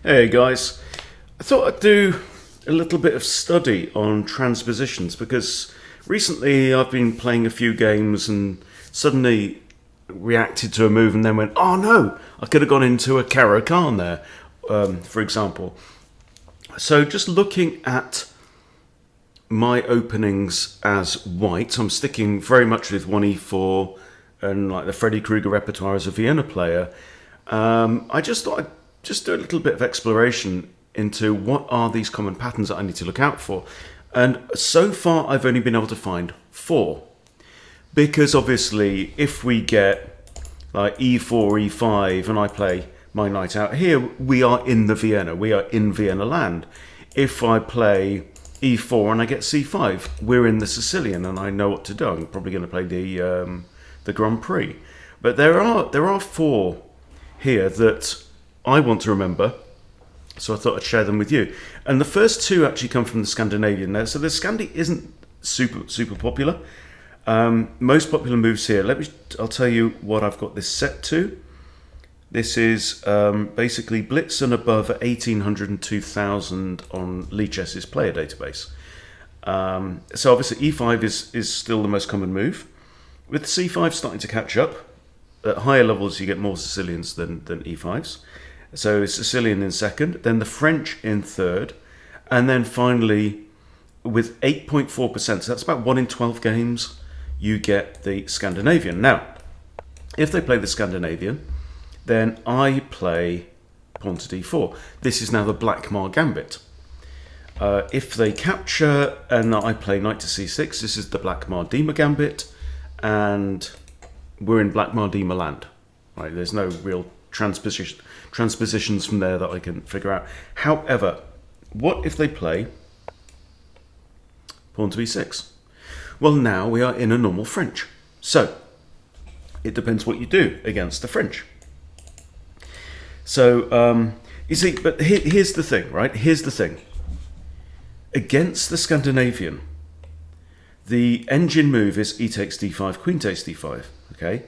Hey guys, I thought I'd do a little bit of study on transpositions because recently I've been playing a few games and suddenly reacted to a move and then went, oh no, I could have gone into a Caro Khan there, for example. So just looking at my openings as white, I'm sticking very much with 1e4 and like the Freddy Krueger repertoire as a Vienna player. I just thought I'd just do a little bit of exploration into what are these common patterns that I need to look out for. And so far I've only been able to find 4. Because obviously if we get like e4, e5 and I play my knight out here, we are in the Vienna, we are in Vienna land. If I play e4 and I get c5, we're in the Sicilian and I know what to do. I'm probably going to play the Grand Prix. But there are 4 here that I want to remember, so I thought I'd share them with you. And the first 2 actually come from the Scandinavian there. So the Scandi isn't super popular. Most popular moves here. I'll tell you what I've got this set to. This is basically Blitz and above at 1800 and 2000 on Lichess's player database. So obviously e5 is still the most common move. With c5 starting to catch up, at higher levels you get more Sicilians than e5s. So Sicilian in second, then the French in third, and then finally with 8.4%, so that's about 1 in 12 games, you get the Scandinavian. Now, if they play the Scandinavian, then I play pawn to d4. This is now the Black Mar Gambit. If they capture and I play knight to c6, this is the Black Mar Dima Gambit, and we're in Black Mar Dima land. Right? There's no real transpositions from there that I can figure out. However, what if they play pawn to e6? Well, now we are in a normal French. So it depends what you do against the French. So you see, but here's the thing, right? Here's the thing. Against the Scandinavian, the engine move is e takes d5, queen takes d5. Okay.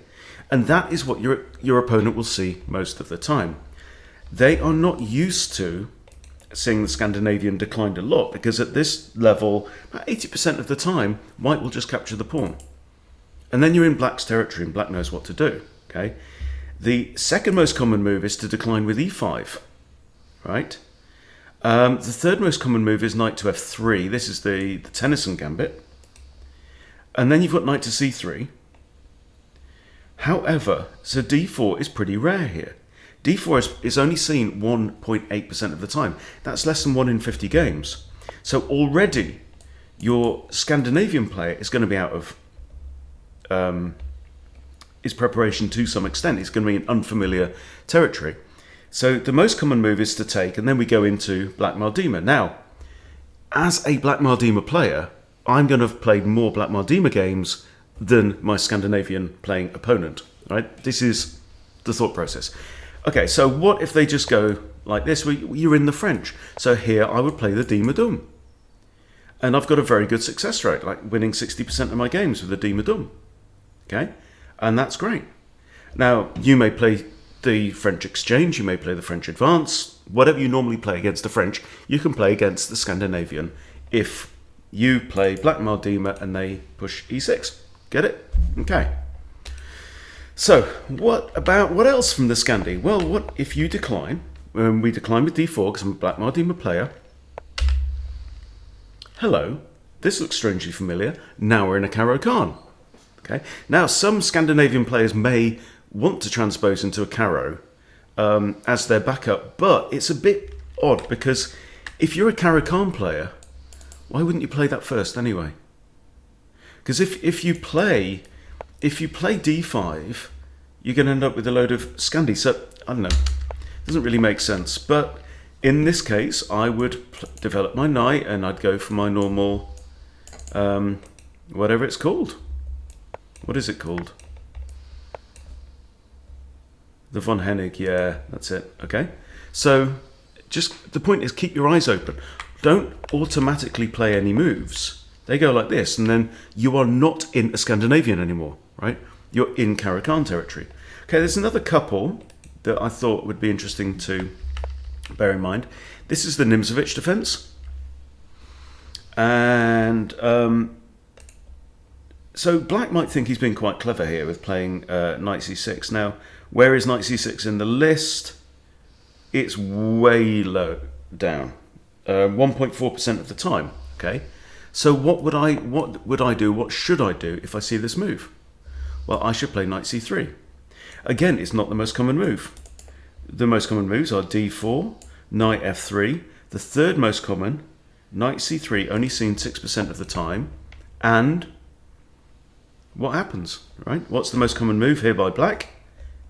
And that is what your opponent will see most of the time. They are not used to seeing the Scandinavian declined a lot because at this level, about 80% of the time, white will just capture the pawn. And then you're in black's territory and black knows what to do. Okay. The second most common move is to decline with e5. Right? The third most common move is knight to f3. This is the Tennyson gambit. And then you've got knight to c3. However, so d4 is pretty rare here. d4 is only seen 1.8% of the time. That's less than 1 in 50 games. So already your Scandinavian player is going to be out of his preparation to some extent. It's going to be in unfamiliar territory. So the most common move is to take, and then we go into Black Mar Dima. Now, as a Black Mar Dima player, I'm going to have played more Black Mar Dima games than my Scandinavian playing opponent, right? This is the thought process. Okay, so what if they just go like this? You're in the French. So here I would play the Dima Dum. And I've got a very good success rate, like winning 60% of my games with the Dima Dum. Okay? And that's great. Now, you may play the French Exchange, you may play the French Advance, whatever you normally play against the French, you can play against the Scandinavian if you play Black Mar Dima and they push e6. Get it? Okay. So, what else from the Scandi? Well, what if you decline? We decline with d4 because I'm a Black Mar Dima player. Hello, this looks strangely familiar. Now we're in a Caro Khan. Okay. Now, some Scandinavian players may want to transpose into a Caro as their backup, but it's a bit odd because if you're a Caro Khan player, why wouldn't you play that first anyway? Because if you play d5, you're going to end up with a load of Scandi. So, I don't know. It doesn't really make sense. But in this case, I would develop my knight and I'd go for my normal, whatever it's called. What is it called? The von Hennig, yeah, that's it. Okay. So, just the point is keep your eyes open. Don't automatically play any moves. They go like this, and then you are not in a Scandinavian anymore, right? You're in Caro Khan territory. Okay, there's another couple that I thought would be interesting to bear in mind. This is the Nimzovich defense. And so black might think he's been quite clever here with playing knight c6. Now, where is knight c6 in the list? It's way low down, 1.4% of the time. Okay, so what would I do? What should I do if I see this move? Well, I should play knight c3. Again, it's not the most common move. The most common moves are d4, knight f3. The third most common, knight c3, only seen 6% of the time. And what happens, right? What's the most common move here by black?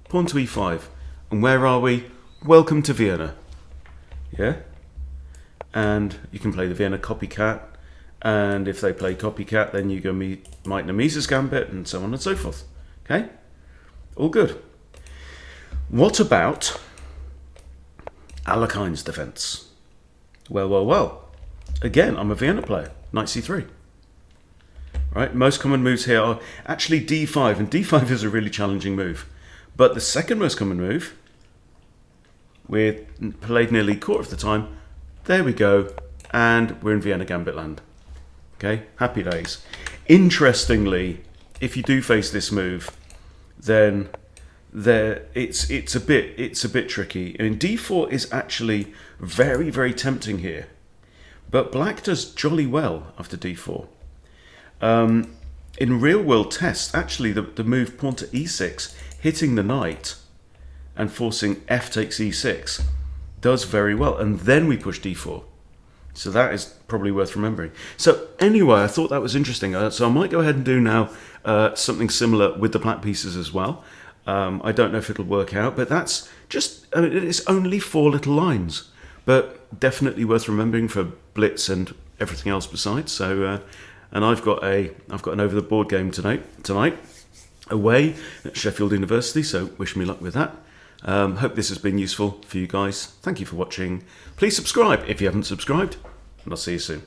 Pawn to e5. And where are we? Welcome to Vienna. Yeah? And you can play the Vienna copycat. And if they play copycat, then you go Mike Nemisa's gambit and so on and so forth. Okay? All good. What about Alekhine's defense? Well. Again, I'm a Vienna player. Knight c3. Right? Most common moves here are actually d5, and d5 is a really challenging move. But the second most common move, we played nearly a quarter of the time. There we go, and we're in Vienna gambit land. Okay, happy days. Interestingly, if you do face this move, then it's a bit tricky. I mean, d4 is actually very, very tempting here, but black does jolly well after d4. In real world tests, actually the move pawn to e6, hitting the knight and forcing f takes e6 does very well, and then we push d4. So that is probably worth remembering. So anyway, I thought that was interesting. So I might go ahead and do now something similar with the black pieces as well. I don't know if it'll work out, but that's just, I mean, it's only 4 little lines, but definitely worth remembering for blitz and everything else besides. So, and I've got an over the board game tonight away at Sheffield University. So wish me luck with that. Hope this has been useful for you guys. Thank you for watching. Please subscribe if you haven't subscribed, and I'll see you soon.